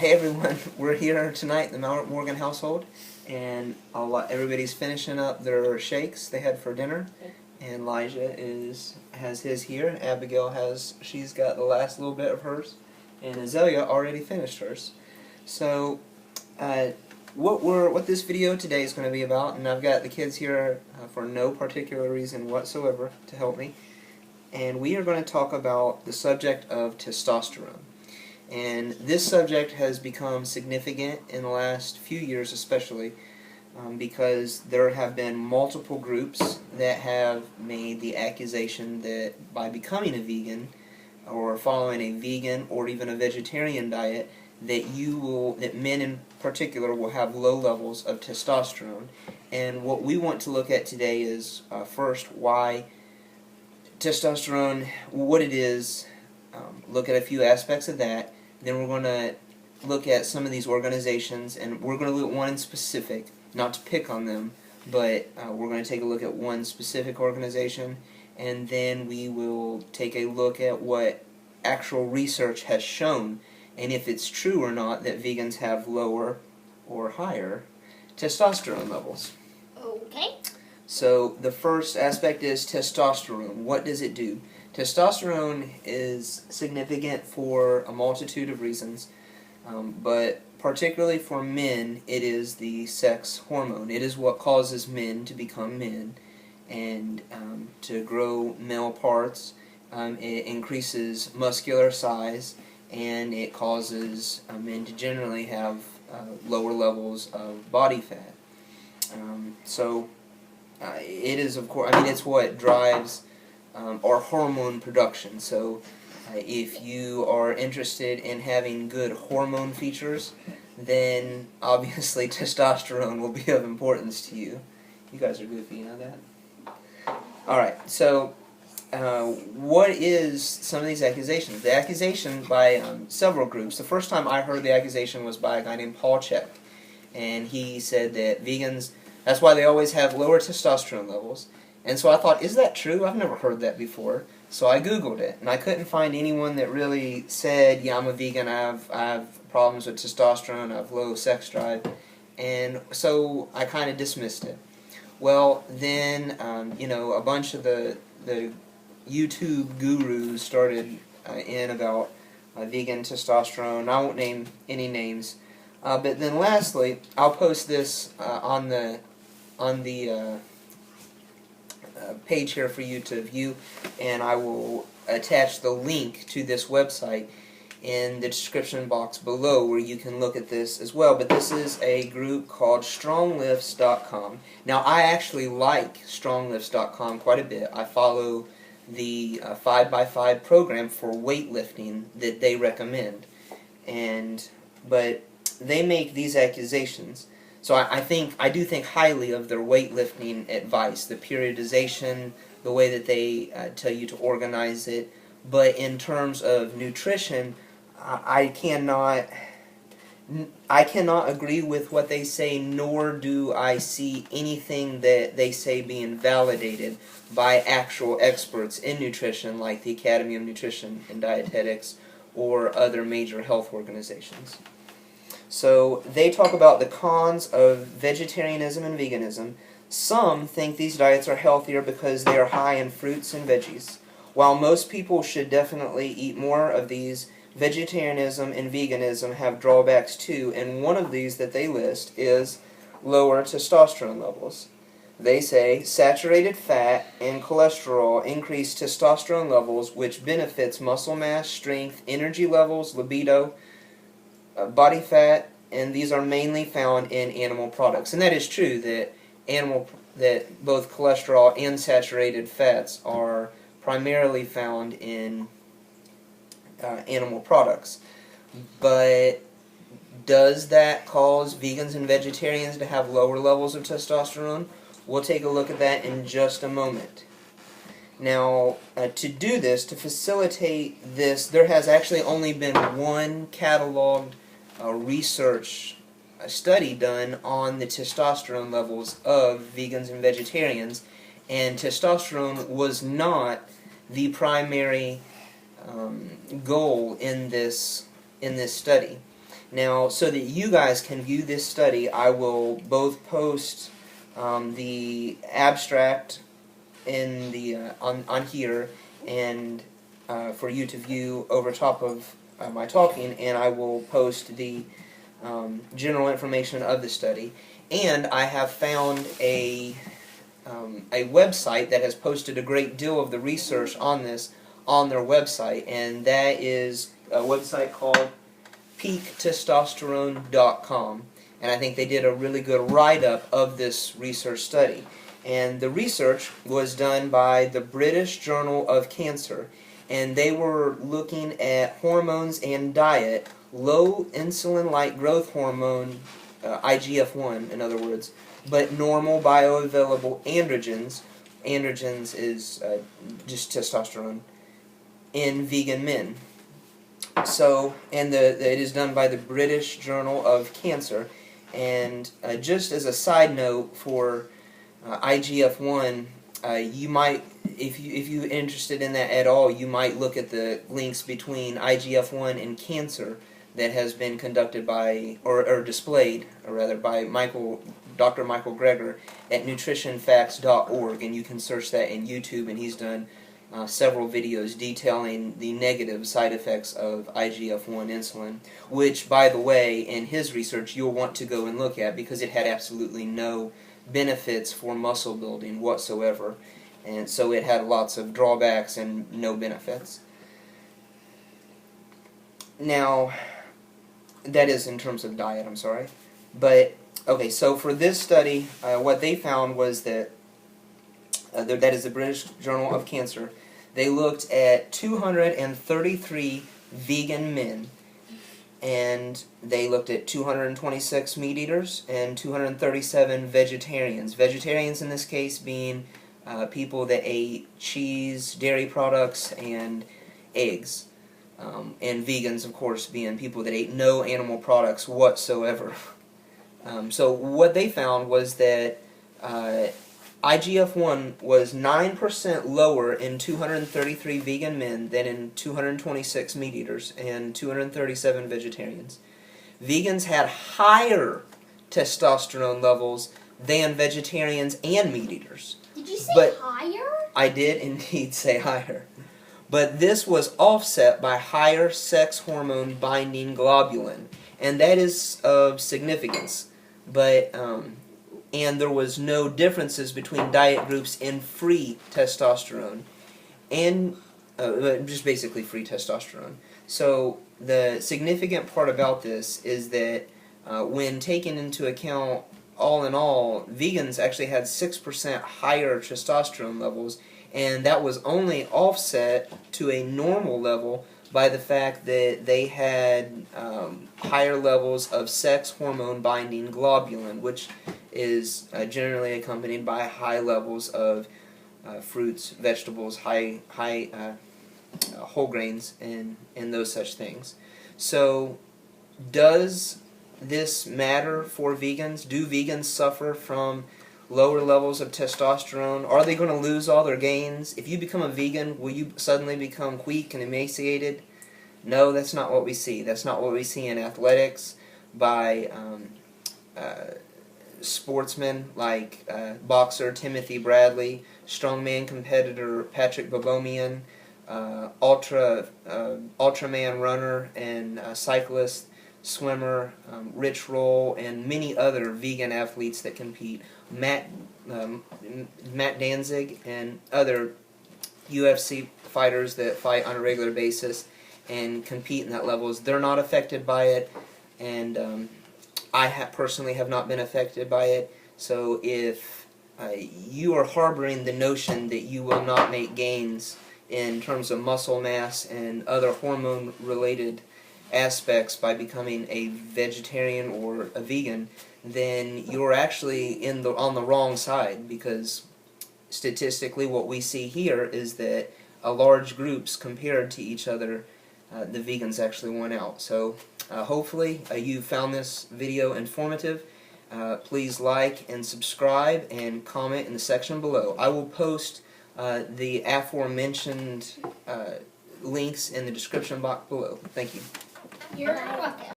Hey everyone, we're here tonight in the Mount Morgan household, and everybody's finishing up their shakes they had for dinner, and Elijah has his here, and Abigail she's got the last little bit of hers, and Azalea already finished hers. So, what this video today is going to be about, and I've got the kids here for no particular reason whatsoever to help me, and we are going to talk about the subject of testosterone. And this subject has become significant in the last few years especially because there have been multiple groups that have made the accusation that by becoming a vegan or following a vegan or even a vegetarian diet that men in particular will have low levels of testosterone. And what we want to look at today is first why testosterone, what it is, look at a few aspects of that. Then we're going to look at some of these organizations, and we're going to look at one in specific, not to pick on them, but we're going to take a look at one specific organization, and then we will take a look at what actual research has shown, and if it's true or not that vegans have lower or higher testosterone levels. Okay. So the first aspect is testosterone. What does it do? Testosterone is significant for a multitude of reasons, but particularly for men, it is the sex hormone. It is what causes men to become men and to grow male parts. It increases muscular size, and it causes men to generally have lower levels of body fat. It is, of course, it's what drives our hormone production. So if you are interested in having good hormone features, then obviously testosterone will be of importance to you. You guys are goofy, you know that? Alright, so what is some of these accusations? The accusation by several groups. The first time I heard the accusation was by a guy named Paul Chek, and he said that vegans, that's why they always have lower testosterone levels. And so I thought, is that true? I've never heard that before. So I Googled it, and I couldn't find anyone that really said, yeah, I'm a vegan, I have problems with testosterone, I have low sex drive. And so I kind of dismissed it. Well, then, a bunch of the YouTube gurus started in about vegan testosterone. I won't name any names. But then lastly, I'll post this on the page here for you to view, and I will attach the link to this website in the description box below where you can look at this as well. But this is a group called Stronglifts.com. Now, I actually like Stronglifts.com quite a bit. I follow the 5x5 program for weightlifting that they recommend, but they make these accusations. So I do think highly of their weightlifting advice, the periodization, the way that they tell you to organize it. But in terms of nutrition, I cannot agree with what they say, nor do I see anything that they say being validated by actual experts in nutrition, like the Academy of Nutrition and Dietetics or other major health organizations. So they talk about the cons of vegetarianism and veganism. Some think these diets are healthier because they are high in fruits and veggies. While most people should definitely eat more of these, vegetarianism and veganism have drawbacks too, and one of these that they list is lower testosterone levels. They say saturated fat and cholesterol increase testosterone levels, which benefits muscle mass, strength, energy levels, libido, body fat, and these are mainly found in animal products. And that is true that both cholesterol and saturated fats are primarily found in animal products. But does that cause vegans and vegetarians to have lower levels of testosterone? We'll take a look at that in just a moment. Now, to do this, to facilitate this, there has actually only been one cataloged research study done on the testosterone levels of vegans and vegetarians, and testosterone was not the primary goal in this study. Now, so that you guys can view this study, I will both post the abstract in the on here, and for you to view over top of my talking, and I will post the general information of the study. And I have found a website that has posted a great deal of the research on this on their website, and that is a website called peaktestosterone.com, and I think they did a really good write-up of this research study. And the research was done by the British Journal of Cancer, and they were looking at hormones and diet, low insulin-like growth hormone, IGF-1 in other words, but normal bioavailable androgens is just testosterone, in vegan men. So, and it is done by the British Journal of Cancer. And just as a side note for IGF-1, you might, if you're interested in that at all, you might look at the links between IGF-1 and cancer that has been conducted by, or displayed, or rather, by Dr. Michael Greger at nutritionfacts.org, and you can search that in YouTube, and he's done several videos detailing the negative side effects of IGF-1 insulin, which, by the way, in his research you'll want to go and look at because it had absolutely no benefits for muscle building whatsoever, and so it had lots of drawbacks and no benefits. Now, that is in terms of diet, I'm sorry. But, okay, so for this study, what they found was that, that is the British Journal of Cancer, they looked at 233 vegan men, and they looked at 226 meat eaters and 237 vegetarians. Vegetarians in this case being people that ate cheese, dairy products, and eggs. And vegans, of course, being people that ate no animal products whatsoever. So what they found was that IGF-1 was 9% lower in 233 vegan men than in 226 meat eaters and 237 vegetarians. Vegans had higher testosterone levels than vegetarians and meat eaters. Did you say higher? I did indeed say higher. But this was offset by higher sex hormone binding globulin, and that is of significance. But and there was no differences between diet groups in free testosterone, and just basically free testosterone. So the significant part about this is that when taken into account, all in all, vegans actually had 6% higher testosterone levels, and that was only offset to a normal level by the fact that they had higher levels of sex hormone binding globulin, which is generally accompanied by high levels of fruits, vegetables, high whole grains, and those such things. So, does this matter for vegans? Do vegans suffer from lower levels of testosterone? Are they going to lose all their gains? If you become a vegan, will you suddenly become weak and emaciated? No, that's not what we see. That's not what we see in athletics by sportsmen like boxer Timothy Bradley, strongman competitor Patrick Bobomian, Ultraman runner and cyclist, swimmer, Rich Roll, and many other vegan athletes that compete. Matt Danzig and other UFC fighters that fight on a regular basis and compete in that levels, they're not affected by it, and I personally have not been affected by it. So if you are harboring the notion that you will not make gains in terms of muscle mass and other hormone-related aspects by becoming a vegetarian or a vegan, then you're actually on the wrong side, because statistically what we see here is that large groups compared to each other, the vegans actually won out. So hopefully you found this video informative. Please like and subscribe and comment in the section below. I will post the aforementioned links in the description box below. Thank you. You're welcome.